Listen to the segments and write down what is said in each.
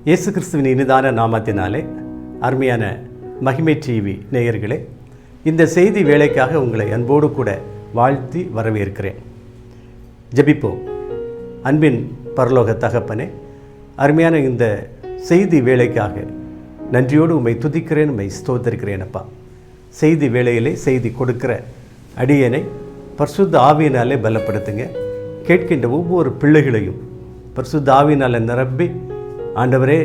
இயேசு கிறிஸ்துவின் இனிதான நாமத்தினாலே அருமையான மகிமை டிவி நேயர்களே, இந்த செய்தி வேலைக்காக உங்களை அன்போடு கூட வாழ்த்தி வரவேற்கிறேன். ஜெபிப்போம். அன்பின் பரலோக தகப்பனே, அருமையான இந்த செய்தி வேலைக்காக நன்றியோடு உம்மை துதிக்கிறேன், உம்மை ஸ்தோத்திரிக்கிறேன். அப்பா, செய்தி வேளையிலே செய்தி கொடுக்கிற அடியனை பரிசுத்த ஆவியினாலே பலப்படுத்துங்க. கேட்கின்ற ஒவ்வொரு பிள்ளைகளையும் பரிசுத்த ஆவியினாலே நிரப்பி ஆண்டவரே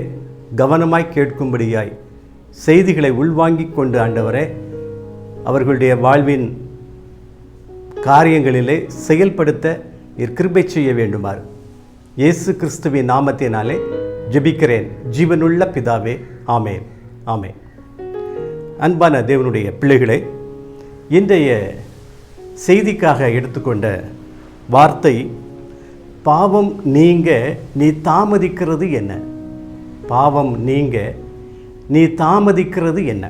கவனமாய் கேட்கும்படியாய் செய்திகளை உள்வாங்கிக் கொண்டு ஆண்டவரே அவர்களுடைய வாழ்வின் காரியங்களிலே செயல்படுத்த கிருபை செய்ய வேண்டுமாறு இயேசு கிறிஸ்துவின் நாமத்தினாலே ஜெபிக்கிறேன் ஜீவனுள்ள பிதாவே, ஆமேன் ஆமேன். அன்பான தேவனுடைய பிள்ளைகளே, இன்றைய செய்திக்காக எடுத்துக்கொண்ட வார்த்தை, பாவம் நீங்க நீ தாமதிக்கிறது என்ன? பாவம் நீங்க நீ தாமதிக்கிறது என்ன?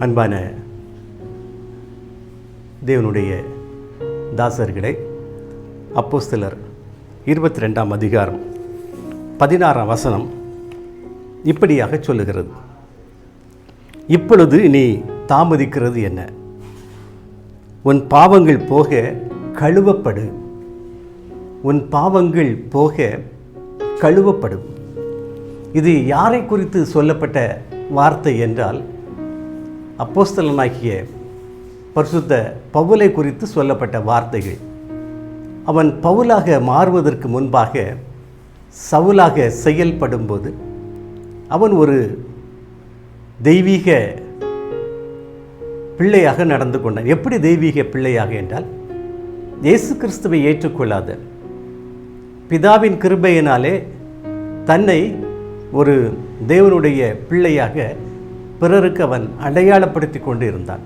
அன்பான தேவனுடைய தாசர்களே, அப்போஸ்தலர் 22ஆம் அதிகாரம் 16ஆம் வசனம் இப்படியாக சொல்லுகிறது, இப்பொழுது நீ தாமதிக்கிறது என்ன? உன் பாவங்கள் போக கழுவப்படு, உன் பாவங்கள் போக கழுவப்படும். இது யாரை குறித்து சொல்லப்பட்ட வார்த்தை என்றால், அப்போஸ்தலனாகிய பரிசுத்த பவுலை குறித்து சொல்லப்பட்ட வார்த்தைகள். அவன் பவுலாக மாறுவதற்கு முன்பாக சவுலாக செயல்படும்போது அவன் ஒரு தெய்வீக பிள்ளையாக நடந்து கொண்டான். எப்படி தெய்வீக பிள்ளையாக என்றால், இயேசு கிறிஸ்துவை ஏற்றுக்கொள்ளாத, பிதாவின் கிருபையினாலே தன்னை ஒரு தேவனுடைய பிள்ளையாக பிறருக்கு அவன் அடையாளப்படுத்தி கொண்டு இருந்தான்.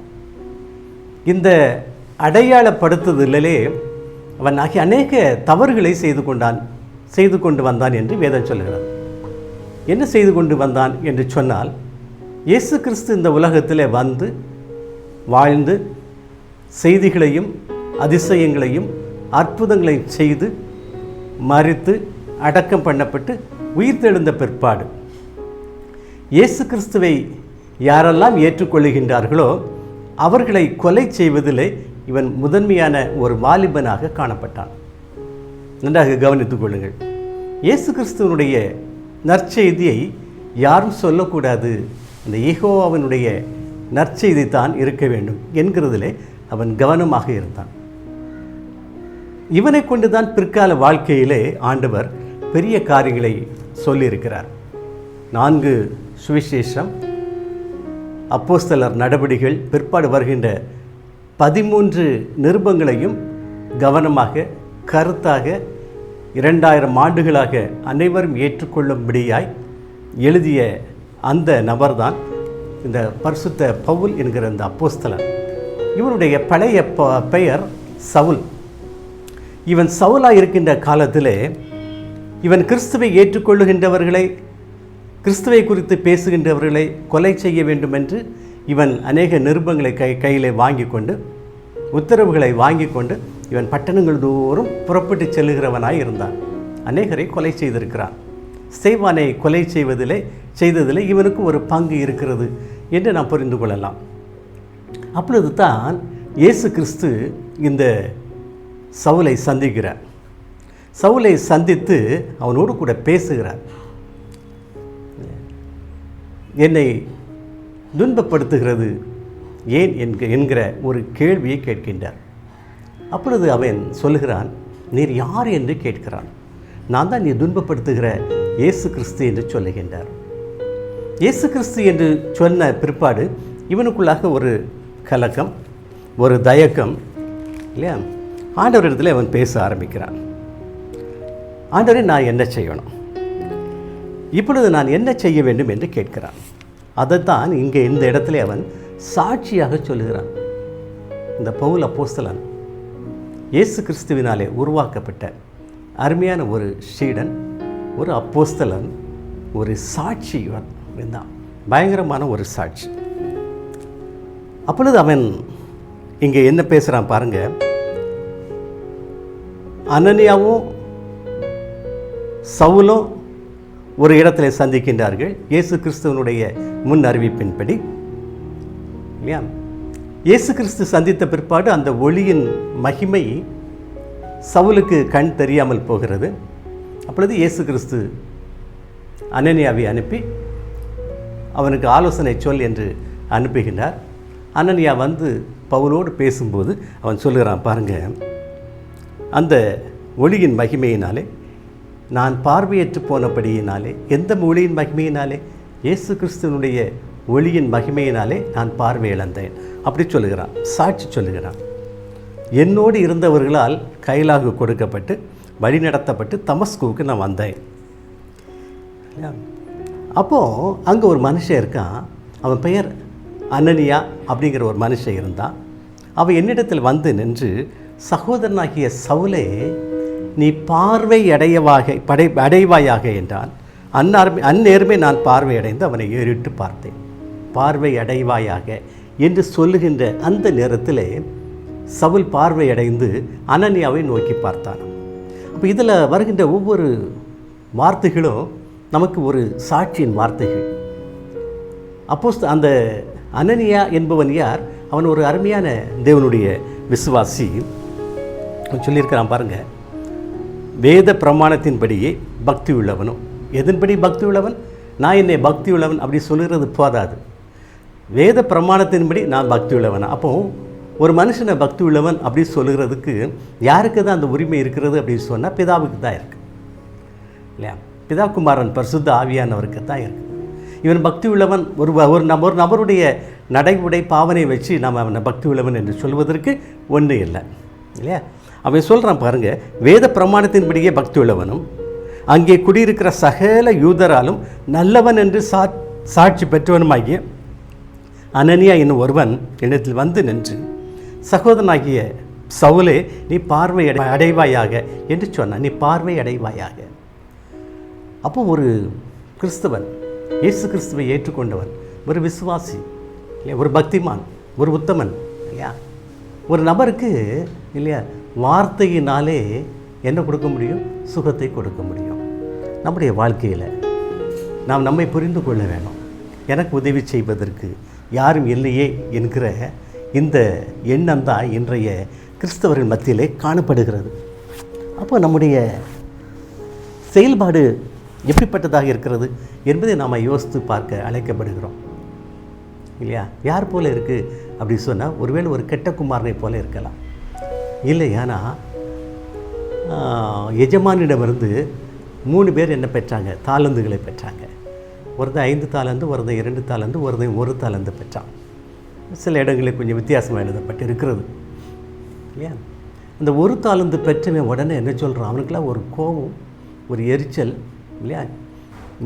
இந்த அடையாளப்படுத்துதலிலே அவன் ஆகிய அநேக தவறுகளை செய்து கொண்டு வந்தான் என்று வேதம் சொல்கிறது. என்ன செய்து கொண்டு வந்தான் என்று சொன்னால், இயேசு கிறிஸ்து இந்த உலகத்தில் வந்து வாழ்ந்து செய்திகளையும் அதிசயங்களையும் அற்புதங்களையும் செய்து மரித்து அடக்கம் பண்ணப்பட்டு உயிர்த்தெழுந்த பிற்பாடு இயேசு கிறிஸ்துவை யாரெல்லாம் ஏற்றுக்கொள்ளுகின்றார்களோ அவர்களை கொலை செய்வதிலே இவன் முதன்மையான ஒரு வாலிபனாக காணப்பட்டான். நன்றாக கவனித்துக் கொள்ளுங்கள். இயேசு கிறிஸ்துவனுடைய நற்செய்தியை யாரும் சொல்லக்கூடாது, அந்த யெகோவாவினுடைய நற்செய்தி தான் இருக்க வேண்டும் என்கிறதிலே அவன் கவனமாக இருந்தான். இவனை கொண்டுதான் பிற்கால வாழ்க்கையிலே ஆண்டவர் பெரிய காரியங்களை சொல்லியிருக்கிறார். 4 சுவிசேஷம், அப்போஸ்தலர் நடபடிகள், பிற்பாடு வருகின்ற 13 நிருபங்களையும் கவனமாக கருத்தாக 2000 ஆண்டுகளாக அனைவரும் ஏற்றுக்கொள்ளும்படியாய் எழுதிய அந்த நபர்தான் இந்த பரிசுத்த பவுல் என்கிற இந்த அப்போஸ்தலன். இவனுடைய பழைய பெயர் சவுல். இவன் சவுலாக இருக்கின்ற காலத்திலே இவன் கிறிஸ்துவை ஏற்றுக்கொள்ளுகின்றவர்களை, கிறிஸ்துவை குறித்து பேசுகின்றவர்களை கொலை செய்ய வேண்டும் என்று இவன் அநேக நிருபங்களை கையிலே வாங்கி கொண்டு, உத்தரவுகளை வாங்கி கொண்டு இவன் பட்டணங்கள் தோறும் புறப்பட்டு செல்லுகிறவனாய் இருந்தான். அநேகரை கொலை செய்திருக்கிறான். ஸ்தேவானை கொலை செய்ததிலே இவனுக்கு ஒரு பங்கு இருக்கிறது என்று நாம் புரிந்து கொள்ளலாம். அப்பொழுது தான் இயேசு கிறிஸ்து இந்த சவுலை சந்திக்கிறார். சவுலை சந்தித்து அவனோடு கூட பேசுகிறார். என்னை துன்பப்படுத்துகிறது ஏன் என்கிற ஒரு கேள்வியை கேட்கின்றார். அப்பொழுது அவன் சொல்லுகிறான், நீர் யார் என்று கேட்கிறான். நான் தான் நீ துன்பப்படுத்துகிற இயேசு கிறிஸ்து என்று சொல்லுகின்றார். இயேசு கிறிஸ்து என்று சொன்ன பிற்பாடு இவனுக்குள்ளாக ஒரு கலக்கம், ஒரு தயக்கம் இல்லையா? ஆண்டவரிடத்தில் அவன் பேச ஆரம்பிக்கிறான். ஆண்டவரே, நான் என்ன செய்யணும்? இப்பொழுது நான் என்ன செய்ய வேண்டும் என்று கேட்கிறான். அதைத்தான் இங்கே இந்த இடத்துல அவன் சாட்சியாக சொல்லுகிறான். இந்த பவுல் அப்போஸ்தலன் இயேசு கிறிஸ்துவினாலே உருவாக்கப்பட்ட அருமையான ஒரு சீடன், ஒரு அப்போஸ்தலன், ஒரு சாட்சி தான், பயங்கரமான ஒரு சாட்சி. அப்பொழுது அவன் இங்கே என்ன பேசுகிறான் பாருங்க. அனனியாவும் சவுலும் ஒரு இடத்துல சந்திக்கின்றார்கள். இயேசு கிறிஸ்துவனுடைய முன் அறிவிப்பின்படி இல்லையா, இயேசு கிறிஸ்து சந்தித்த பிற்பாடு அந்த ஒளியின் மகிமை சவுலுக்கு கண் தெரியாமல் போகிறது. அப்பொழுது இயேசு கிறிஸ்து அனனியாவை அனுப்பி அவனுக்கு ஆலோசனை சொல் என்று அனுப்புகின்றார். அனனியா வந்து பவுலோடு பேசும்போது அவன் சொல்லுகிறான், பாருங்க, அந்த ஒளியின் மகிமையினாலே நான் பார்வையற்று போனபடியினாலே, எந்த ஒளியின் மகிமையினாலே? இயேசு கிறிஸ்துவனுடைய ஒளியின் மகிமையினாலே நான் பார்வை இழந்தேன் அப்படி சொல்லுகிறான், சாட்சி சொல்லுகிறான். என்னோடு இருந்தவர்களால் கைலாகு கொடுக்கப்பட்டு வழிநடத்தப்பட்டு தமஸ்குவுக்கு நான் வந்தேன். அப்போது அங்கே ஒரு மனுஷன் இருக்கான், அவன் பெயர் அனனியா அப்படிங்கிற ஒரு மனுஷன் இருந்தான். அவன் என்னிடத்தில் வந்து நின்று, சகோதரனாகிய சவுலே, நீ பார்வை அடைவாயாக என்றான். அந்நேரமே நான் பார்வை அடைந்து அவனை ஏறிட்டு பார்த்தேன். பார்வை அடைவாயாக என்று சொல்லுகின்ற அந்த நேரத்தில் சவுல் பார்வை அடைந்து அனனியாவை நோக்கி பார்த்தான். அப்போ இதில் வருகின்ற ஒவ்வொரு வார்த்தைகளும் நமக்கு ஒரு சாட்சியின் வார்த்தைகள். அப்போஸ் அந்த அனனியா என்பவன் யார்? அவன் ஒரு அருமையான தேவனுடைய விசுவாசி. சொல்லியிருக்கிறான் பாருங்க, வேத பிரமாணத்தின்படியே பக்தி உள்ளவனும். எதன்படி பக்தி உள்ளவன்? நான் என்னை பக்தி உள்ளவன் அப்படி சொல்லுறது போதாது. வேத பிரமாணத்தின்படி நான் பக்தி உள்ளவன். அப்போது ஒரு மனுஷனை பக்தி உள்ளவன் அப்படி சொல்லுகிறதுக்கு யாருக்கு தான் அந்த உரிமை இருக்கிறது அப்படின்னு சொன்னால் பிதாவுக்கு தான் இருக்குது இல்லையா? பிதா, குமாரன், பரிசுத்த ஆவியானவருக்கு தான் இருக்குது. இவன் பக்தி உள்ளவன் ஒரு நபருடைய நடை உடை பாவனை வச்சு நாம் அவனை பக்தி உள்ளவன் என்று சொல்வதற்கு ஒன்று இல்லை இல்லையா? அவன் சொல்கிறான் பாருங்கள், வேத பிரமாணத்தின்படியே பக்தி உள்ளவனும் அங்கே குடியிருக்கிற சகல யூதராலும் நல்லவன் என்று சாட்சி பெற்றவனுமாகிய அனனியா என்னும் ஒருவன் இடத்தில் வந்து நின்று, சகோதரனாகிய சவுலே, நீ பார்வை அடைவாயாக என்று சொன்னான். நீ பார்வை அடைவாயாக. அப்போ ஒரு கிறிஸ்தவன், இயேசு கிறிஸ்துவை ஏற்றுக்கொண்டவன், ஒரு விசுவாசி இல்லையா, ஒரு பக்திமான், ஒரு உத்தமன் இல்லையா, ஒரு நபருக்கு இல்லையா வார்த்தையினாலே என்ன கொடுக்க முடியும்? சுகத்தை கொடுக்க முடியும். நம்முடைய வாழ்க்கையில் நாம் நம்மை புரிந்து கொள்ள வேணும். எனக்கு உதவி செய்வதற்கு யாரும் இல்லையே என்கிற இந்த எண்ணம் தான் இன்றைய கிறிஸ்தவர்கள் மத்தியிலே காணப்படுகிறது. அப்போ நம்முடைய செயல்பாடு எப்படிப்பட்டதாக இருக்கிறது என்பதை நாம் யோசித்து பார்க்க அழைக்கப்படுகிறோம் இல்லையா? யார் போல் இருக்குது அப்படி சொன்னால், ஒருவேளை ஒரு கெட்ட குமாரனை போல இருக்கலாம். இல்லை, ஆனால் எஜமானிடமிருந்து 3 பேர் என்ன பெற்றாங்க? தாளந்துகளை பெற்றாங்க. ஒருத்தன் 5 தாளந்து, ஒருத்தன் 2 தாளந்து, ஒருத்தன் 1 தாளந்து பெற்றான். சில இடங்களில் கொஞ்சம் வித்தியாசமாக எழுதப்பட்டு இருக்கிறது இல்லையா? அந்த 1 தாளந்து பெற்றவன் உடனே என்ன சொல்கிறான்? அவனுக்கெல்லாம் ஒரு கோபம், ஒரு எரிச்சல் இல்லையா,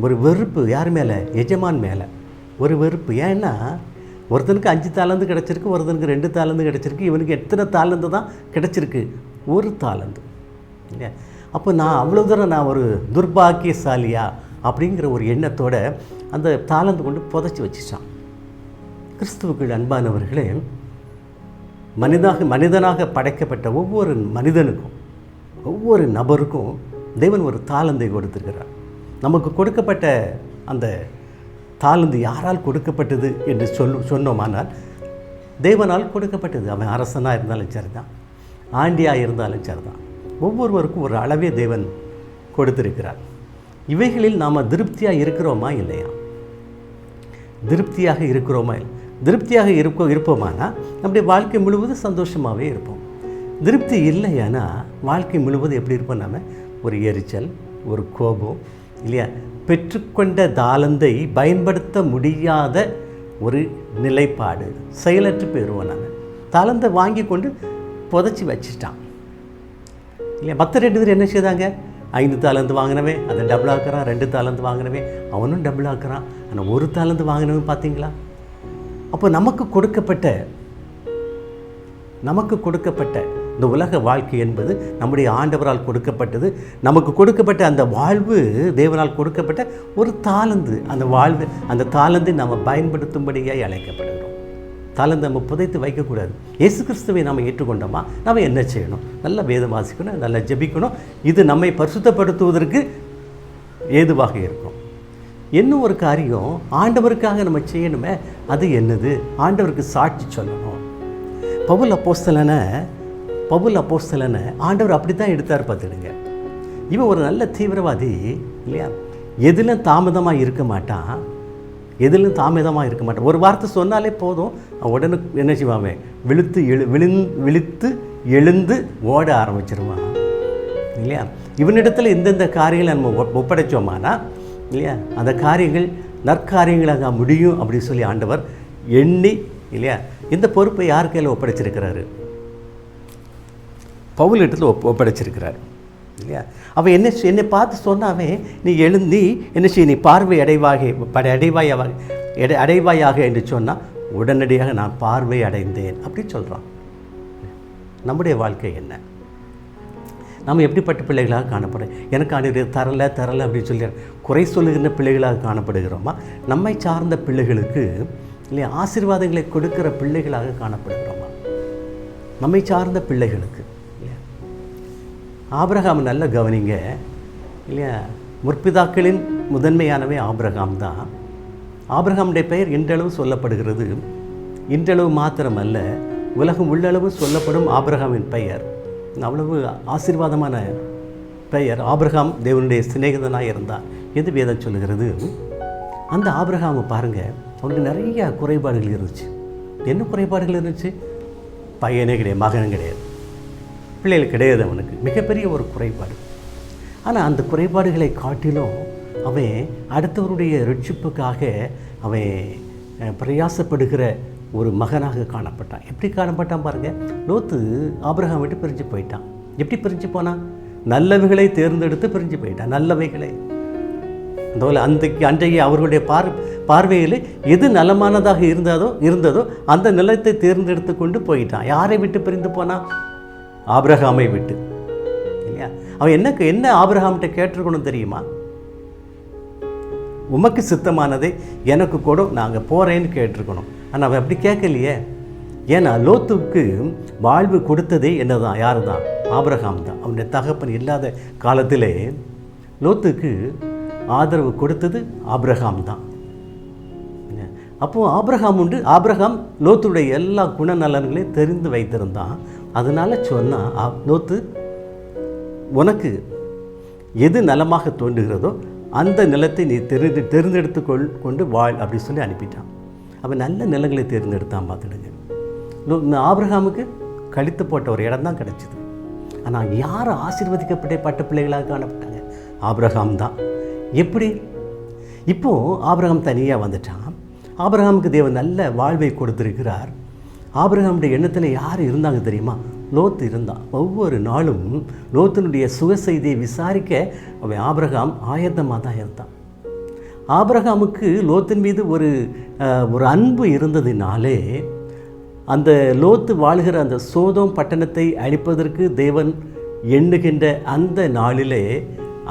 ஒரு வெறுப்பு. யார் மேலே? எஜமான் மேலே ஒரு வெறுப்பு. ஏன்னா ஒருத்தனுக்கு 5 தாளந்து கிடச்சிருக்கு, ஒருத்தனுக்கு 2 தாளந்து கிடச்சிருக்கு. இவனுக்கு எத்தனை தாளந்து தான் கிடச்சிருக்கு? 1 தாளந்து இல்லையா? அப்போ நான் அவ்வளோ தூரம் நான் ஒரு துர்பாக்கியசாலியா அப்படிங்கிற ஒரு எண்ணத்தோடு அந்த தாளந்து கொண்டு புதைச்சி வச்சிட்டான். கிறிஸ்துவுக்குள் அன்பானவர்களே, மனிதனாக படைக்கப்பட்ட ஒவ்வொரு மனிதனுக்கும், ஒவ்வொரு நபருக்கும் தேவன் ஒரு தாளந்தை கொடுத்திருக்கிறார். நமக்கு கொடுக்கப்பட்ட அந்த தாளந்து யாரால் கொடுக்கப்பட்டது என்று சொன்னோமானால் தேவனால் கொடுக்கப்பட்டது. அவன் அரசனாக இருந்தாலும் சரிதான், ஆண்டியாக இருந்தாலும் சரிதான். ஒவ்வொருவருக்கும் ஒரு அளவே தேவன் கொடுத்திருக்கிறார். இவைகளில் நாம் திருப்தியாக இருக்கிறோமா இல்லையா? திருப்தியாக இருக்கிறோமா இல்லை? திருப்தியாக இருப்போமானா நம்முடைய வாழ்க்கை முழுவதும் சந்தோஷமாகவே இருப்போம். திருப்தி இல்லையானா வாழ்க்கை முழுவதும் எப்படி இருப்போம்? நாம் ஒரு எரிச்சல், ஒரு கோபம் இல்லையா, பெற்றுக்கொண்ட தாளந்தை பயன்படுத்த முடியாத ஒரு நிலைப்பாடு, செயலற்று போயிடுவோம். நாம் தாளந்தை வாங்கி கொண்டு புதைச்சி வச்சிட்டான் இல்லையா? மற்ற 2 பேர் என்ன செய்தாங்க? 5 தாளந்து வாங்கினவே அதை டபுள் ஆக்குறான், 2 தாளந்து வாங்கினவே அவனும் டபுள் ஆக்குறான். ஆனால் 1 தாளந்து வாங்கினவன் பார்த்தீங்களா? அப்போ நமக்கு கொடுக்கப்பட்ட இந்த உலக வாழ்க்கை என்பது நம்முடைய ஆண்டவரால் கொடுக்கப்பட்டது. நமக்கு கொடுக்கப்பட்ட அந்த வாழ்வு தேவனால் கொடுக்கப்பட்ட ஒரு தாளந்து. அந்த வாழ்வு, அந்த தாளந்தை நம்ம பயன்படுத்தும்படியாக அழைக்கப்படுகிறோம். தாளந்தை நம்ம புதைத்து வைக்கக்கூடாது. இயேசு கிறிஸ்துவை நாம் ஏற்றுக்கொண்டோமா, நம்ம என்ன செய்யணும்? நல்லா வேதம் வாசிக்கணும், நல்லா ஜெபிக்கணும். இது நம்மை பரிசுத்தப்படுத்துவதற்கு ஏதுவாக இருக்கும். இன்னும் ஒரு காரியம் ஆண்டவருக்காக நம்ம செய்யணுமே, அது என்னது? ஆண்டவருக்கு சாட்சி சொல்லணும். பவுல் அப்போஸ்தலனை ஆண்டவர் அப்படி தான் எடுத்தார் பார்த்துடுங்க. இவன் ஒரு நல்ல தீவிரவாதி இல்லையா? எதிலும் தாமதமாக இருக்க மாட்டான். ஒரு வார்த்தை சொன்னாலே போதும், உடனே என்ன செய்வான்? விழித்து எழுந்து ஓட ஆரம்பிச்சிருவான் இல்லையா? இவனிடத்தில் இந்தந்த காரியங்களை நம்ம ஒப்படைச்சோமானா இல்லையா, அந்த காரியங்கள் நற்காரியங்களாக முடியும் அப்படின்னு சொல்லி ஆண்டவர் எண்ணி இல்லையா, இந்த பொறுப்பை யார் கையில் ஒப்படைச்சிருக்கிறாரு? பவுல் இடத்துல ஒப்படைச்சிருக்கிறார் இல்லையா? அவன் என்னை பார்த்து சொன்னாவே, நீ எழுந்தி என்ன செய்ய, நீ பார்வை அடைவாயாக என்று சொன்னால் உடனடியாக நான் பார்வை அடைந்தேன் அப்படி சொல்கிறான். நம்முடைய வாழ்க்கை என்ன? நம்ம எப்படிப்பட்ட பிள்ளைகளாக காணப்படும்? எனக்கு ஆண்டவர் தரலை அப்படின்னு சொல்லி குறை சொல்லுகின்ற பிள்ளைகளாக காணப்படுகிறோமா? நம்மை சார்ந்த பிள்ளைகளுக்கு இல்லையா ஆசீர்வாதங்களை கொடுக்கிற பிள்ளைகளாக காணப்படுகிறோமா? நம்மை சார்ந்த பிள்ளைகளுக்கு இல்லையா? ஆபிரகாம் நல்ல கவனிங்க இல்லையா? முற்பிதாக்களின் முதன்மையானவே ஆபிரகாம் தான். ஆபிரகாமுடைய பெயர் இன்றளவு சொல்லப்படுகிறது. இன்றளவு மாத்திரமல்ல, உலகம் உள்ளளவு சொல்லப்படும் ஆபிரகாமின் பெயர் அவ்வளவு ஆசீர்வாதமான பெயர். ஆபிரகாம் தேவனுடைய சிநேகிதனாக இருந்தார் எது வேதம் சொல்லுகிறது. அந்த ஆபிரகாமை பாருங்கள், அவனுக்கு நிறைய குறைபாடுகள் இருந்துச்சு. என்ன குறைபாடுகள் இருந்துச்சு? பையனே கிடையாது, மகனும் கிடையாது, பிள்ளைகள் கிடையாது. அவனுக்கு மிகப்பெரிய ஒரு குறைபாடு. ஆனால் அந்த குறைபாடுகளை காட்டிலும் அவன் அடுத்தவருடைய ரட்சிப்புக்காக அவன் பிரயாசப்படுகிற ஒரு மகனாக காணப்பட்டான். எப்படி காணப்பட்டான் பாருங்கள். லோத்து ஆபிரகாம் விட்டு பிரிஞ்சு போயிட்டான். எப்படி பிரிஞ்சு போனான்? நல்லவைகளை தேர்ந்தெடுத்து பிரிஞ்சு போயிட்டான். நல்லவைகளை அதுபோல் அன்றைக்கு அவர்களுடைய பார்வையில் எது நலமானதாக இருந்ததோ அந்த நிலத்தை தேர்ந்தெடுத்து கொண்டு போயிட்டான். யாரை விட்டு பிரிந்து போனான்? ஆபிரகாமை விட்டு இல்லையா? அவன் என்ன ஆபிரகாம்கிட்ட கேட்டிருக்கணும் தெரியுமா? உமக்கு சித்தமானதை எனக்கு கூட நாங்கள் போகிறேன்னு கேட்டிருக்கணும். ஆனால் அவன் அப்படி கேட்கலையே. ஏன்னா லோத்துக்கு வாழ்வு கொடுத்ததே என்னதான்? யார் தான்? ஆபிரகாம் தான். அவனுடைய தகப்பன் இல்லாத காலத்திலே லோத்துக்கு ஆதரவு கொடுத்தது ஆபிரகாம் தான். அப்போது ஆபிரகாம் லோத்துடைய எல்லா குணநலன்களையும் தெரிந்து வைத்திருந்தான். அதனால சொன்னால், லோத்து உனக்கு எது நலமாக தோன்றுகிறதோ அந்த நிலத்தை நீ தேர்ந்தெடுத்து கொண்டு வாழ் அப்படி சொல்லி அனுப்பிட்டான். அவன் நல்ல நிலங்களை தேர்ந்தெடுத்தான் பார்த்துடுங்க. ஆபிரகாமுக்கு கழித்து போட்ட ஒரு இடம் தான் கிடச்சிது. ஆனால் யார் ஆசீர்வதிக்கப்பட்ட பிள்ளைகளாக காணப்பட்டாங்க? ஆபிரகாம் தான். எப்படி? இப்போது ஆபிரகாம் தனியாக வந்துட்டான். ஆபிரகாமுக்கு தேவன் நல்ல வாழ்வை கொடுத்திருக்கிறார். ஆபிரகாமுடைய எண்ணத்தில் யார் இருந்தாங்க தெரியுமா? லோத்து இருந்தான். ஒவ்வொரு நாளும் லோத்தினுடைய சுக செய்தியை விசாரிக்க அவன் ஆபிரகாம் ஆயத்தமாக தான் இருந்தான். ஆபிரகாமுக்கு லோத்தின் மீது ஒரு அன்பு இருந்ததினாலே அந்த லோத்து வாழ்கிற அந்த சோதோம் பட்டணத்தை அழிப்பதற்கு தேவன் எண்ணுகின்ற அந்த நாளிலே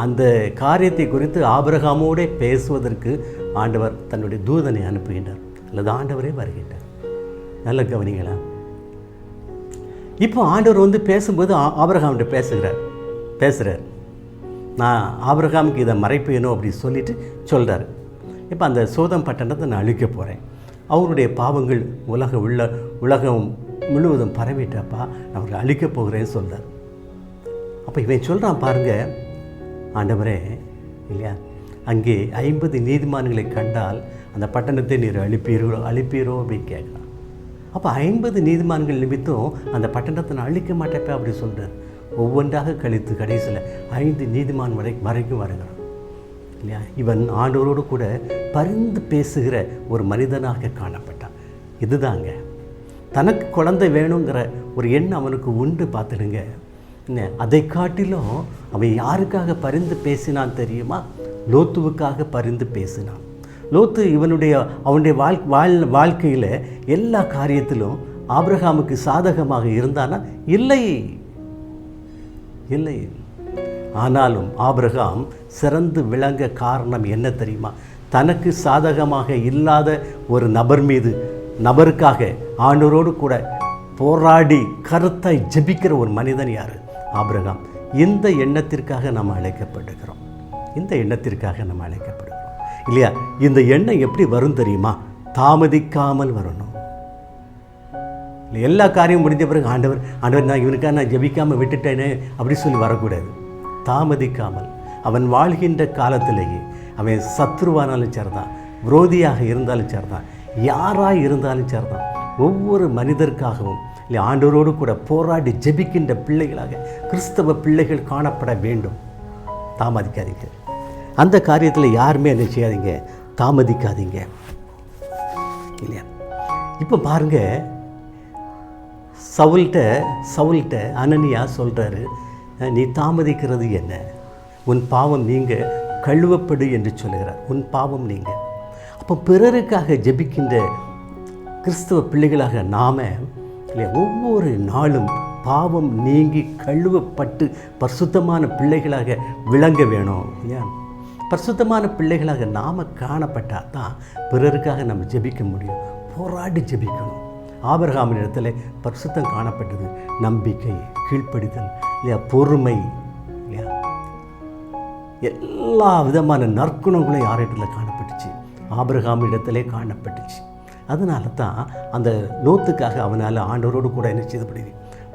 அந்த காரியத்தை குறித்து ஆபிரகாமோடு பேசுவதற்கு ஆண்டவர் தன்னுடைய தூதனை அனுப்புகின்றார், அல்லது ஆண்டவரே வருகின்றார். நல்ல கவனிங்களா? இப்போ ஆண்டவர் பேசும்போது ஆபிரகாம்கிட்ட பேசுகிறார். நான் ஆபிரகாமுக்கு இதை மறைப்பேனோ அப்படின்னு சொல்லிட்டு சொல்கிறார். இப்போ அந்த சோதம் பட்டணத்தை நான் அழிக்க போகிறேன், அவருடைய பாவங்கள் உலகம் முழுவதும் பரவிட்டப்பா, நான் அவரை அழிக்கப் போகிறேன்னு சொல்கிறார். அப்போ இவன் சொல்கிறான் பாருங்கள், ஆண்டவரே இல்லையா, அங்கே 50 நீதிமான்களை கண்டால் அந்த பட்டணத்தை நீர் அழிப்பீரோ அப்படின்னு கேட்குறான். அப்போ 50 நீதிமான்கள் நிமித்தம் அந்த பட்டணத்தை நான் அழிக்க மாட்டேப்பா அப்படி சொல்கிறார். ஒவ்வொன்றாக கழித்து கடைசியில் 5 நீதிமான் வரைக்கும் வருகிறான் இல்லையா. இவன் ஆண்டவரோடு கூட பரிந்து பேசுகிற ஒரு மனிதனாக காணப்பட்டான். இதுதாங்க தனக்கு குழந்தை வேணுங்கிற ஒரு எண்ணம் அவனுக்கு உண்டு. பார்த்துடுங்க, அதை காட்டிலும் அவன் யாருக்காக பரிந்து பேசினான் தெரியுமா? லோத்துவுக்காக பரிந்து பேசினான். லோத்து அவனுடைய வாழ்க்கையில் எல்லா காரியத்திலும் ஆபிரகாமுக்கு சாதகமாக இருந்தானா? இல்லை. ஆனாலும் ஆபிரகாம் சிறந்து விளங்க காரணம் என்ன தெரியுமா? தனக்கு சாதகமாக இல்லாத ஒரு நபருக்காக ஆண்டவரோடு கூட போராடி கருத்தாய் ஜெபிக்கிற ஒரு மனிதன் யார்? ஆபிரகாம். இந்த எண்ணத்திற்காக நாம் அழைக்கப்படுகிறோம். இல்லையா? இந்த எண்ணம் எப்படி வரும் தெரியுமா? தாமதிக்காமல் வரணும். எல்லா காரியம் முடிஞ்ச பிறகு ஆண்டவர் நான் இவனுக்காக நான் ஜெபிக்காமல் விட்டுட்டேனே அப்படி சொல்லி வரக்கூடாது. தாமதிக்காமல் அவன் வாழ்கின்ற காலத்திலேயே அவன் சத்ருவானாலும் சரிதான், விரோதியாக இருந்தாலும் சரிதான், யாராக இருந்தாலும் சரிதான், ஒவ்வொரு மனிதருக்காகவும் இல்லை ஆண்டவரோடு கூட போராடி ஜெபிக்கின்ற பிள்ளைகளாக கிறிஸ்தவ பிள்ளைகள் காணப்பட வேண்டும். தாமதிக்காதீங்க. அந்த காரியத்தில் யாருமே என்ன செய்யாதீங்க, தாமதிக்காதீங்க, இல்லையா? இப்போ பாருங்க, சவுல்கிட்ட அனனியா சொல்கிறாரு, நீ தாமதிக்கிறது என்ன? உன் பாவம் நீங்க கழுவப்படு என்று சொல்லுகிறார். உன் பாவம் நீங்க. அப்போ பிறருக்காக ஜெபிக்கின்ற கிறிஸ்தவ பிள்ளைகளாக நாம இல்லையா ஒவ்வொரு நாளும் பாவம் நீங்கி கழுவப்பட்டு பரிசுத்தமான பிள்ளைகளாக விளங்க வேணும். ஏன்? பரிசுத்தமான பிள்ளைகளாக நாம் காணப்பட்டால் தான் பிறருக்காக நம்ம ஜெபிக்க முடியும். போராடி ஜெபிக்கணும். ஆபிரகாமின் இடத்துல பரிசுத்தம் காணப்பட்டது. நம்பிக்கை, கீழ்ப்படிதல், இல்லையா, பொறுமை, இல்லையா, எல்லா விதமான நற்குணங்களும் யாரிடத்தில் காணப்பட்டுச்சு? ஆபிரகாம் இடத்திலே காணப்பட்டுச்சு. அதனால தான் அந்த லோத்துக்காக அவனால் ஆண்டவரோடு கூட என்ன செய்தபடி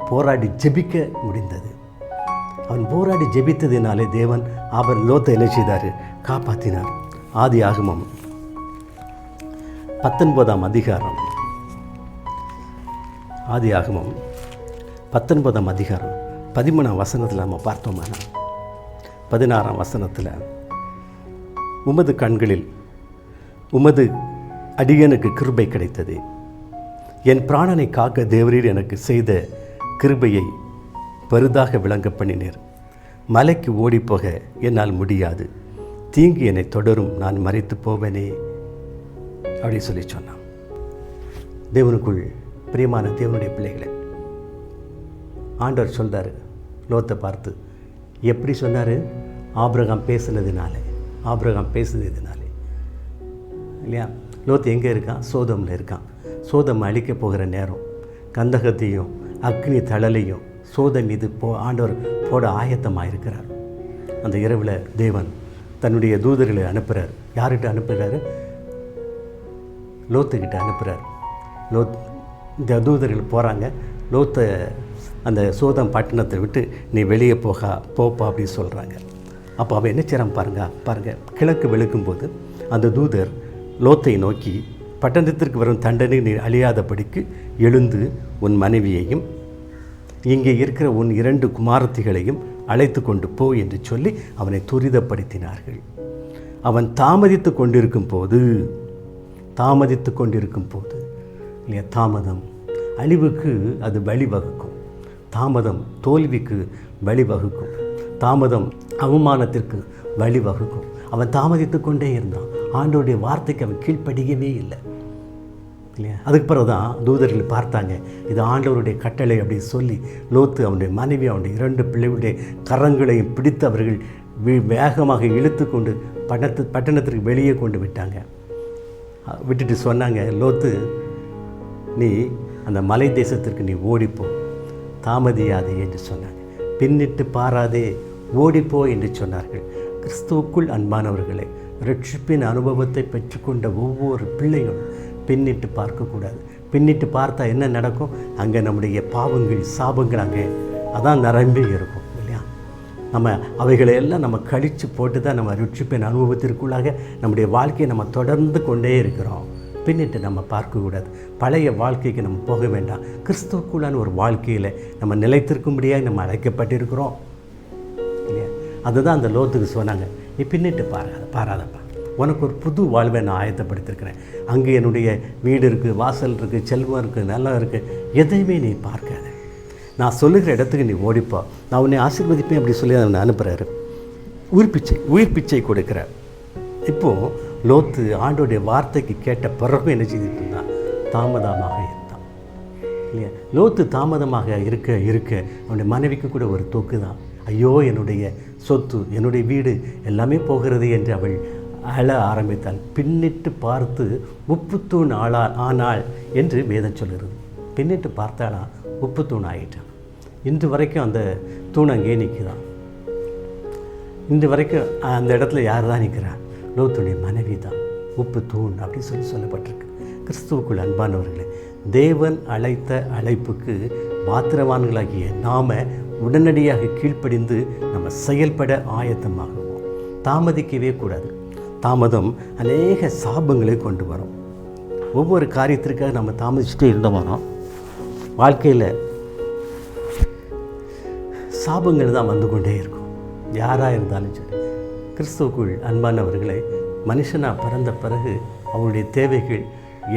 போராடி ஜெபிக்க முடிந்தது. அவன் போராடி ஜெபித்ததினாலே தேவன் லோத்தை என்ன செய்தார்? காப்பாற்றினார். ஆதியாகமம் 19ஆம் அதிகாரம் 13ஆம் வசனத்தில் நம்ம பார்த்தோம்னா 16ஆம் வசனத்தில், உமது கண்களில் உமது அடியனுக்கு கிருபை கிடைத்தது. என் பிராணனை காக்க தேவரீர் எனக்கு செய்த கிருபையை பெரிதாக விளங்க பண்ணினீர். மலைக்கு ஓடிப்போக என்னால் முடியாது. தீங்கு என்னை தொடரும், நான் மரித்து போவேனே அப்படி சொல்லி சொன்னான். தேவனுக்குள் பிரியமான தேவனுடைய பிள்ளைகளை, ஆண்டவர் சொல்றாரு லோத்தை பார்த்து. எப்படி சொன்னார்? ஆபிரகாம் பேசுனதுனாலே இல்லையா? லோத்து எங்கே இருக்கான்? சோதமில் இருக்கான். சோதம் அழிக்க போகிற நேரம், கந்தகத்தையும் அக்னி தழலையும் சோதம் மீது ஆண்டவர் போட ஆயத்தமாக இருக்கிறார். அந்த இரவில் தேவன் தன்னுடைய தூதர்களை அனுப்புகிறார். யார்கிட்ட அனுப்புகிறாரு? லோத்துக்கிட்ட அனுப்புகிறார். இந்த தூதர்கள் போகிறாங்க. லோத்தை அந்த சோதம் பட்டணத்தை விட்டு நீ வெளியே போப்பா அப்படின்னு சொல்கிறாங்க. அப்போ அவன் என்ன செய்கிறான் பாருங்கள். கிழக்கு வெளுக்கும்போது அந்த தூதர் லோத்தை நோக்கி, பட்டணத்திற்கு வரும் தண்டனை நீ அழியாதபடிக்கு எழுந்து உன் மனைவியையும் இங்கே இருக்கிற உன் 2 குமாரத்திகளையும் அழைத்து கொண்டு போ என்று சொல்லி அவனை துரிதப்படுத்தினார்கள். அவன் தாமதித்து கொண்டிருக்கும் போது இல்லையா, தாமதம் அழிவுக்கு அது வழிவகுக்கும். தாமதம் தோல்விக்கு வழிவகுக்கும். தாமதம் அவமானத்திற்கு வழிவகுக்கும். அவன் தாமதித்து கொண்டே இருந்தான். ஆண்டவருடைய வார்த்தைக்கு அவன் கீழ்ப்படியவே இல்லை, இல்லையா? அதுக்கு பிறகு தான் தூதர்கள் பார்த்தாங்க, இது ஆண்டவருடைய கட்டளை அப்படின்னு சொல்லி லோத்து அவனுடைய மனைவி அவனுடைய 2 பிள்ளைகளுடைய கரங்களையும் பிடித்து அவர்கள் வேகமாக இழுத்து கொண்டு பட்டணத்திற்கு வெளியே கொண்டு விட்டுட்டு சொன்னாங்க, லோத்து நீ அந்த மலை தேசத்திற்கு நீ ஓடிப்போ, தாமதியாதே என்று சொன்னாங்க. பின்னிட்டு பாராதே, ஓடிப்போ என்று சொன்னார்கள். கிறிஸ்துவுக்குள் அன்பானவர்களே, ரட்சிப்பின் அனுபவத்தை பெற்றுக்கொண்ட ஒவ்வொரு பிள்ளைகளும் பின்னிட்டு பார்க்கக்கூடாது. பின்னிட்டு பார்த்தா என்ன நடக்கும்? அங்கே நம்முடைய பாவங்கள், சாபங்கள் அங்கே அதான் நிரம்பி இருக்கும், இல்லையா? நம்ம அவைகளையெல்லாம் நம்ம கழித்து போட்டு தான் நம்ம ரட்சிப்பின் அனுபவத்திற்குள்ளாக நம்முடைய வாழ்க்கையை நம்ம தொடர்ந்து கொண்டே இருக்கிறோம். பின்னிட்டு நம்ம பார்க்கக்கூடாது. பழைய வாழ்க்கைக்கு நம்ம போக வேண்டாம். கிறிஸ்துவுக்குள்ளான ஒரு வாழ்க்கையில் நம்ம நிலைத்திருக்கும்படியாக நம்ம அழைக்கப்பட்டிருக்கிறோம், இல்லையா? அதுதான் அந்த லோத்துக்கு சொன்னாங்க, நீ பின்னிட்டு பாராதப்பா, உனக்கு ஒரு புது வாழ்வை நான் ஆயத்தப்படுத்திருக்கிறேன். அங்கே என்னுடைய வீடு இருக்குது, வாசல் இருக்குது, செல்வம் இருக்குது, நல்லா இருக்குது, எதையுமே நீ பார்க்காத. நான் சொல்லுகிற இடத்துக்கு நீ ஓடிப்போ, நான் உன்னை ஆசீர்வதிப்பேன் அப்படி சொல்லி அவனை அனுப்புகிறாரு. உயிர் பிச்சை கொடுக்குறார். இப்போது லோத்து ஆண்டோடைய வார்த்தைக்கு கேட்ட பிறகும் என்ன செய்துட்டு இருந்தான்? தாமதமாக இருந்தான், இல்லையா? லோத்து தாமதமாக இருக்க அவனுடைய மனைவிக்கு கூட ஒரு தொக்கு தான். ஐயோ, என்னுடைய சொத்து, என்னுடைய வீடு எல்லாமே போகிறது என்று அவள் அழ ஆரம்பித்தாள். பின்னிட்டு பார்த்து உப்புத்தூண் ஆனாள் என்று வேதம் சொல்கிறது. பின்னிட்டு பார்த்தாளா, உப்புத்தூண் ஆகிட்டான். இன்று வரைக்கும் அந்த தூண் அங்கே நிற்கிறான். இன்று வரைக்கும் அந்த இடத்துல யார் தான் நிற்கிறான்? லோத்துடைய மனைவி தான் உப்பு தூண் அப்படின்னு சொல்லப்பட்டிருக்கு. கிறிஸ்துவுக்குள் அன்பானவர்களே, தேவன் அழைத்த அழைப்புக்கு பாத்திரவான்களாகிய நாம் உடனடியாக கீழ்ப்படிந்து நம்ம செயல்பட ஆயத்தமாகுவோம். தாமதிக்கவே கூடாது. தாமதம் அநேக சாபங்களை கொண்டு வரும். ஒவ்வொரு காரியத்திற்காக நம்ம தாமதிச்சுட்டே இருந்தோம்னா வாழ்க்கையில் சாபங்கள் தான் வந்து கொண்டே இருக்கும். யாராக இருந்தாலும் சரி. கிறிஸ்துவுக்குள் அன்பானவர்களை, மனுஷனாக பிறந்த பிறகு அவருடைய தேவைகள்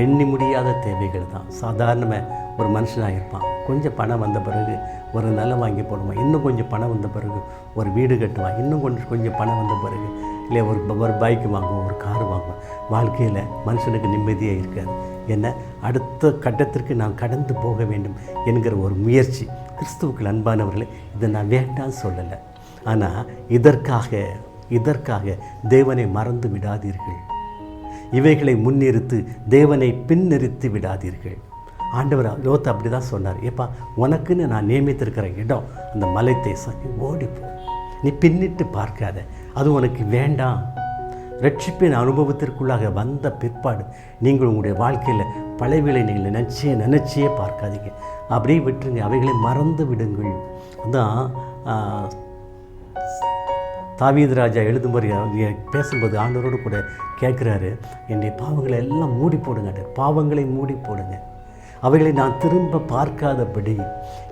எண்ணி முடியாத தேவைகள் தான். சாதாரணமாக ஒரு மனுஷனாக இருப்பான். கொஞ்சம் பணம் வந்த பிறகு ஒரு நிலம் வாங்கி போடுவான். இன்னும் கொஞ்சம் பணம் வந்த பிறகு ஒரு வீடு கட்டுவான். இன்னும் கொஞ்சம் பணம் வந்த பிறகு இல்லை ஒரு பைக்கு வாங்குவோம், ஒரு கார் வாங்குவோம். வாழ்க்கையில் மனுஷனுக்கு நிம்மதியாக இருக்காது. என்ன, அடுத்த கட்டத்திற்கு நான் கடந்து போக வேண்டும் என்கிற ஒரு முயற்சி. கிறிஸ்துவுக்குள் அன்பானவர்களே, இதை நான் வேண்டாம் சொல்லலை. ஆனால் இதற்காக தேவனை மறந்து விடாதீர்கள். இவைகளை முன்னிறுத்து தேவனை பின்னிறுத்தி விடாதீர்கள். ஆண்டவர் லோத்து அப்படி தான் சொன்னார். ஏப்பா, உனக்குன்னு நான் நியமித்திருக்கிற இடம் அந்த மலை தேசம், ஓடிப்போ, நீ பின்னிட்டு பார்க்காத, அது உனக்கு வேண்டாம். ரட்சிப்பின் அனுபவத்திற்குள்ளாக வந்த பிற்பாடு நீங்கள் உங்களுடைய வாழ்க்கையில் பழையவைகளை நீங்கள் நினச்சியே பார்க்காதீங்க. அப்படியே விட்டுருங்க, அவைகளை மறந்து விடுங்கள். அதான் தாவீது ராஜா எழுதும்போது பேசும்போது ஆண்டவரோடு கூட கேட்குறாரு, என்னுடைய பாவங்களை எல்லாம் மூடி போடுங்க, பாவங்களை மூடி போடுங்க, அவைகளை நான் திரும்ப பார்க்காதபடி,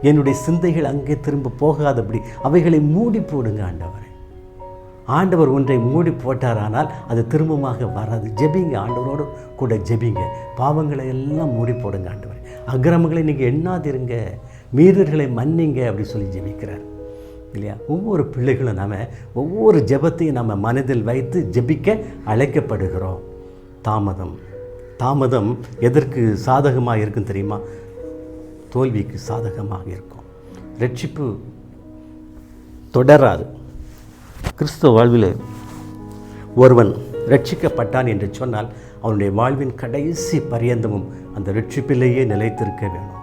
என்னுடைய சிந்தைகள் அங்கே திரும்ப போகாதபடி அவைகளை மூடி போடுங்க ஆண்டவரே. ஆண்டவர் ஒன்றை மூடி போட்டாரானால் அது திரும்பமாக வராது. ஜெபிங்க, ஆண்டவரோடு கூட ஜெபிங்க. பாவங்களை எல்லாம் மூடி போடுங்க ஆண்டவரே. அக்கிரமங்களை நீங்கள் எண்ணாதிருங்க, மீறல்களை மன்னிங்க அப்படி சொல்லி ஜெபிக்கிறார் இல்லையா? ஒவ்வொரு பிள்ளைகளும் நாம் ஒவ்வொரு ஜெபத்தையும் நம்ம மனதில் வைத்து ஜெபிக்க அழைக்கப்படுகிறோம். தாமதம் எதற்கு சாதகமாக இருக்கும் தெரியுமா? தோல்விக்கு சாதகமாக இருக்கும். ரட்சிப்பு தொடராது. கிறிஸ்துவ வாழ்வில் ஒருவன் ரட்சிக்கப்பட்டான் என்று சொன்னால் அவனுடைய வாழ்வின் கடைசி பரியந்தமும் அந்த ரட்சிப்பிலேயே நிலைத்திருக்க வேணும்.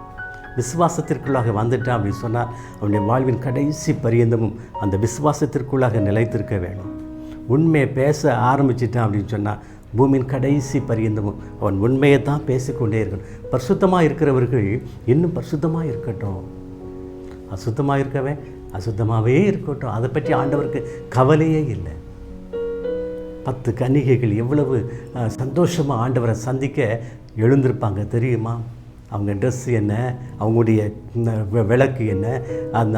விசுவாசத்திற்குள்ளாக வந்துட்டான் அப்படின்னு சொன்னால் அவனுடைய வாழ்வின் கடைசி பரியந்தமும் அந்த விசுவாசத்திற்குள்ளாக நிலைத்திருக்க வேணும். உண்மையை பேச ஆரம்பிச்சிட்டான் அப்படின்னு சொன்னால் பூமியின் கடைசி பரியந்தமும் அவன் உண்மையை தான் பேசிக்கொண்டே இருக்கணும். பரிசுத்தமாக இருக்கிறவர்கள் இன்னும் பரிசுத்தமாக இருக்கட்டும், அசுத்தமாக இருக்கவே அசுத்தமாகவே இருக்கட்டும், அதை பற்றி ஆண்டவருக்கு கவலையே இல்லை. 10 கன்னிகைகள் எவ்வளவு சந்தோஷமாக ஆண்டவரை சந்திக்க எழுந்திருப்பாங்க தெரியுமா? அவங்க ட்ரெஸ் என்ன, அவங்களுடைய விளக்கு என்ன,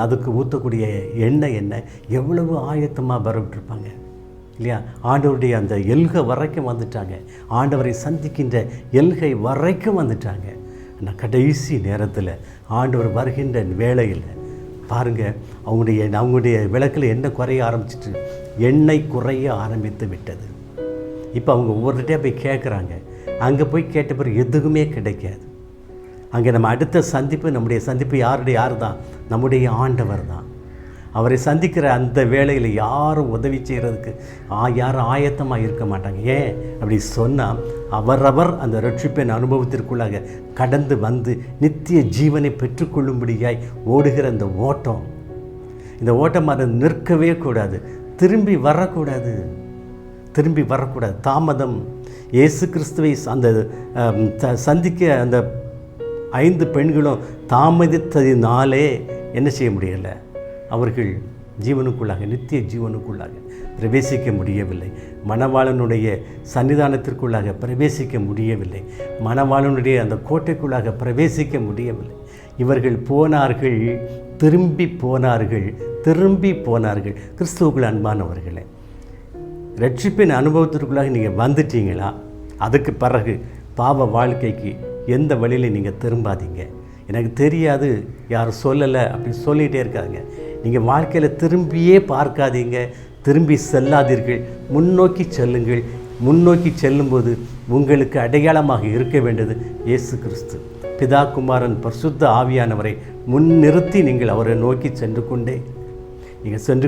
அதுக்கு ஊற்றக்கூடிய எண்ணெய் என்ன, எவ்வளவு ஆயத்தமாக வரவிட்டிருப்பாங்க இல்லையா? ஆண்டவருடைய அந்த எல்கை வரைக்கும் வந்துட்டாங்க. ஆண்டவரை சந்திக்கின்ற எல்கை வரைக்கும் வந்துட்டாங்க. ஆனால் கடைசி நேரத்தில் ஆண்டவர் வருகின்ற வேளையில் பாருங்கள், அவங்களுடைய விளக்கில் எண்ணெய் குறைய ஆரம்பிச்சிட்டு எண்ணெய் குறைய ஆரம்பித்து விட்டது. இப்போ அவங்க ஒவ்வொருகிட்டே போய் கேட்குறாங்க. அங்கே போய் கேட்ட பிறகு எதுவுமே கிடைக்காது. அங்கே நம்ம அடுத்த சந்திப்பு, நம்முடைய சந்திப்பு யார் தான்? நம்முடைய ஆண்டவர் தான். அவரை சந்திக்கிற அந்த வேளையில் யாரும் உதவி செய்கிறதுக்கு யாரும் ஆயத்தமாக இருக்க மாட்டாங்க. ஏன் அப்படி சொன்னால், அவரவர் அந்த ரட்சிப்பின் அனுபவத்திற்குள்ளாக கடந்து வந்து நித்திய ஜீவனை பெற்றுக்கொள்ளும்படியாய் ஓடுகிற அந்த ஓட்டம், இந்த ஓட்டம் அதை நிற்கவே கூடாது, திரும்பி வரக்கூடாது. தாமதம். இயேசு கிறிஸ்துவை அந்த சந்திக்க அந்த 5 பெண்களும் தாமதித்ததினாலே என்ன செய்ய முடியலை? அவர்கள் ஜீவனுக்குள்ளாக, நித்திய ஜீவனுக்குள்ளாக பிரவேசிக்க முடியவில்லை. மணவாளனுடைய சன்னிதானத்திற்குள்ளாக பிரவேசிக்க முடியவில்லை. மணவாளனுடைய அந்த கோட்டைக்குள்ளாக பிரவேசிக்க முடியவில்லை. இவர்கள் போனார்கள், திரும்பி போனார்கள். கிறிஸ்துவுக்குள் அன்பானவர்களே, ரட்சிப்பின் அனுபவத்திற்குள்ளாக நீங்கள் வந்துட்டீங்களா? அதுக்கு பிறகு பாவ வாழ்க்கைக்கு எந்த வழியில் நீங்கள் திரும்பாதீங்க. எனக்கு தெரியாது, யாரும் சொல்லலை அப்படி சொல்லிகிட்டே இருக்காங்க. நீங்கள் வாழ்க்கையில் திரும்பியே பார்க்காதீங்க, திரும்பி செல்லாதீர்கள், முன்னோக்கி செல்லுங்கள். முன்னோக்கி செல்லும்போது உங்களுக்கு அடையாளமாக இருக்க வேண்டியது இயேசு கிறிஸ்து. பிதா, குமாரன், பரிசுத்த ஆவியானவரை முன்னிறுத்தி நீங்கள் அவரை நோக்கி சென்று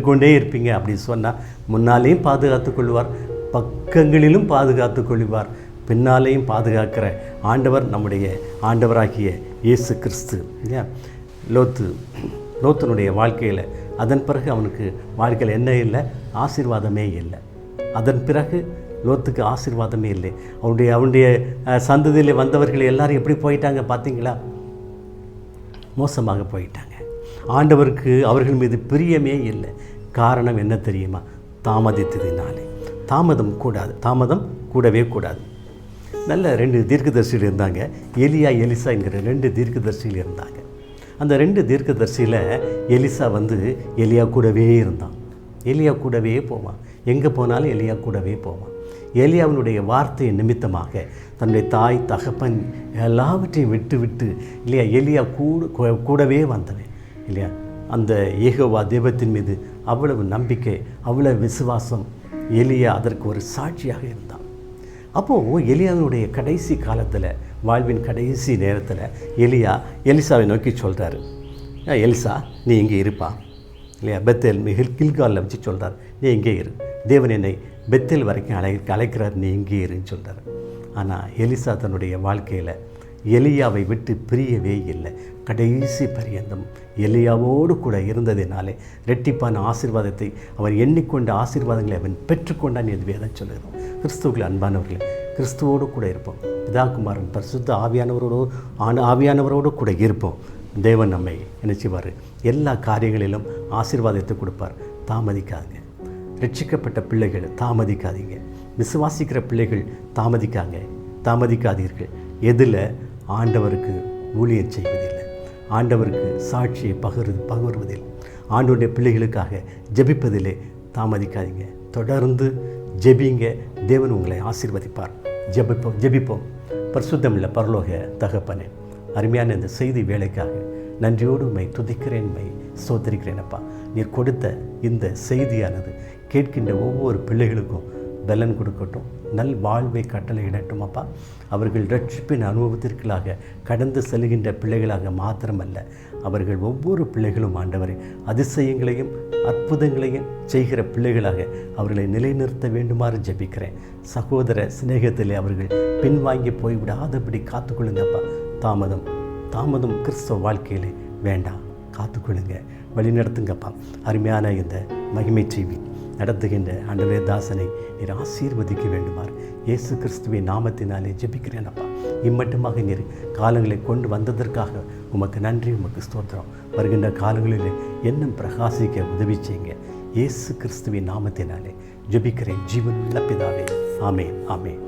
கொண்டே இருப்பீங்க. அப்படி சொன்னால் முன்னாலேயும் பாதுகாத்து கொள்வார், பக்கங்களிலும் பாதுகாத்து கொள்வார், பின்னாலேயும் பாதுகாக்கிற ஆண்டவர் நம்முடைய ஆண்டவராகிய இயேசு கிறிஸ்து. லோத்தினுடைய வாழ்க்கையில் அதன் பிறகு அவனுக்கு வாழ்க்கையில் என்ன இல்லை? ஆசீர்வாதமே இல்லை. அதன் பிறகு லோத்துக்கு ஆசீர்வாதமே இல்லை. அவனுடைய சந்ததியில் வந்தவர்கள் எல்லாரும் எப்படி போயிட்டாங்க பார்த்தீங்களா? மோசமாக போயிட்டாங்க. ஆண்டவருக்கு அவர்கள் மீது பிரியமே இல்லை. காரணம் என்ன தெரியுமா? தாமதித்ததினாலே. தாமதம் கூடவே கூடாது. நல்ல 2 தீர்க்கதரிசிகள் இருந்தாங்க. எலியா, எலிசா என்கிற 2 தீர்க்கதரிசிகள் இருந்தாங்க. அந்த 2 தீர்க்கதரிசியில் எலிசா எலியா கூடவே இருந்தான். எலியா கூடவே போவான். எங்கே போனாலும் எலியா கூடவே போவான். எலியாவினுடைய வார்த்தை நிமித்தமாக தன்னுடைய தாய், தகப்பன் எல்லாவற்றையும் விட்டு இல்லையா, எலியா கூடவே வந்தவன் இல்லையா. அந்த யெகோவா தெய்வத்தின் மீது அவ்வளவு நம்பிக்கை, அவ்வளவு விசுவாசம். எலியா அதற்கு ஒரு சாட்சியாக இருந்தான். அப்போது எலியாவினுடைய கடைசி காலத்தில், வாழ்வின் கடைசி நேரத்தில் எலிசாவை நோக்கி சொல்கிறாரு, எலிசா நீ இங்கே இருப்பா இல்லையா. பெத்தேல் கில்காலில் வச்சு சொல்கிறார், நீ இங்கே இரு, தேவன் என்னை பெத்தேல் வரைக்கும் அழைக்கிறார், நீ இங்கே இருன்னு சொல்கிறார். ஆனால் எலிசா தன்னுடைய வாழ்க்கையில் எலியாவை விட்டு பிரியவே இல்லை. கடைசி பரியந்தம் எலியாவோடு கூட இருந்ததினாலே ரெட்டிப்பான ஆசீர்வாதத்தை அவன் எண்ணிக்கொண்ட ஆசீர்வாதங்களை அவன் பெற்றுக்கொண்டான் என்று வேதம் சொல்லுகிறோம். கிறிஸ்துவுக்குள் அன்பானவர்களே, கிறிஸ்துவோடு கூட இருப்போம். பிதாகுமாரன் பரிசுத்த ஆவியானவரோடு கூட இருப்போம். தேவன் நம்மை என்ன செய்வார்? எல்லா காரியங்களிலும் ஆசீர்வாதத்தை கொடுப்பார். தாமதிக்காதுங்க. ரட்சிக்கப்பட்ட பிள்ளைகள் தாமதிக்காதீங்க. விசுவாசிக்கிற பிள்ளைகள் தாமதிக்காதீர்கள். எதில்? ஆண்டவருக்கு ஊழியம் செய்வதில்லை, ஆண்டவருக்கு சாட்சியை பகிர்வதில்லை, ஆண்டவருடைய பிள்ளைகளுக்காக ஜெபிப்பதிலே தாமதிக்காதீங்க. தொடர்ந்து ஜெபிங்க. தேவன் உங்களை ஆசீர்வதிப்பார். ஜெபிப்போம். பரிசுத்தமுள்ள பரலோக தகப்பனே, அருமையான இந்த செய்தி வேலைக்காக நன்றியோடு உம்மை துதிக்கிறேன், உம்மை ஸ்தோத்திரிக்கிறேன் அப்பா. நீர் கொடுத்த இந்த செய்தியானது கேட்கின்ற ஒவ்வொரு பிள்ளைகளுக்கும் பலன் கொடுக்கட்டும், நல் வாழ்வை கட்டளையிடட்டும் அப்பா. அவர்கள் ரட்சிப்பின் அனுபவத்திற்குள்ளாக கடந்து செல்கின்ற பிள்ளைகளாக மாத்திரமல்ல, அவர்கள் ஒவ்வொரு பிள்ளைகளும் ஆண்டவரை அதிசயங்களையும் அற்புதங்களையும் செய்கிற பிள்ளைகளாக அவர்களை நிலைநிறுத்த வேண்டுமாறு ஜெபிக்கிறேன். சகோதர சிநேகத்திலே அவர்கள் பின்வாங்கி போய்விடாதபடி காத்துக்கொள்ளுங்கப்பா. தாமதம் கிறிஸ்தவ வாழ்க்கையிலே வேண்டாம், காத்துக்கொள்ளுங்க, வழிநடத்துங்கப்பா. அருமையான இந்த மகிமை டிவி நடத்துகின்ற ஆண்டவரே தாசனை நீர் ஆசீர்வதிக்க வேண்டுமாறு இயேசு கிறிஸ்துவின் நாமத்தினாலே ஜெபிக்கிறேன் அப்பா. இம்மட்டுமாக நீர் காலங்களை கொண்டு வந்ததற்காக உமக்கு நன்றி, உமக்கு ஸ்தோத்திரம். வருகின்ற காலங்களில் இன்னும் பிரகாசிக்க உதவி செய்யுங்க. இயேசு கிறிஸ்துவின் நாமத்தினாலே ஜெபிக்கிறேன் ஜீவனுள்ள பிதாவே. ஆமென், ஆமென்.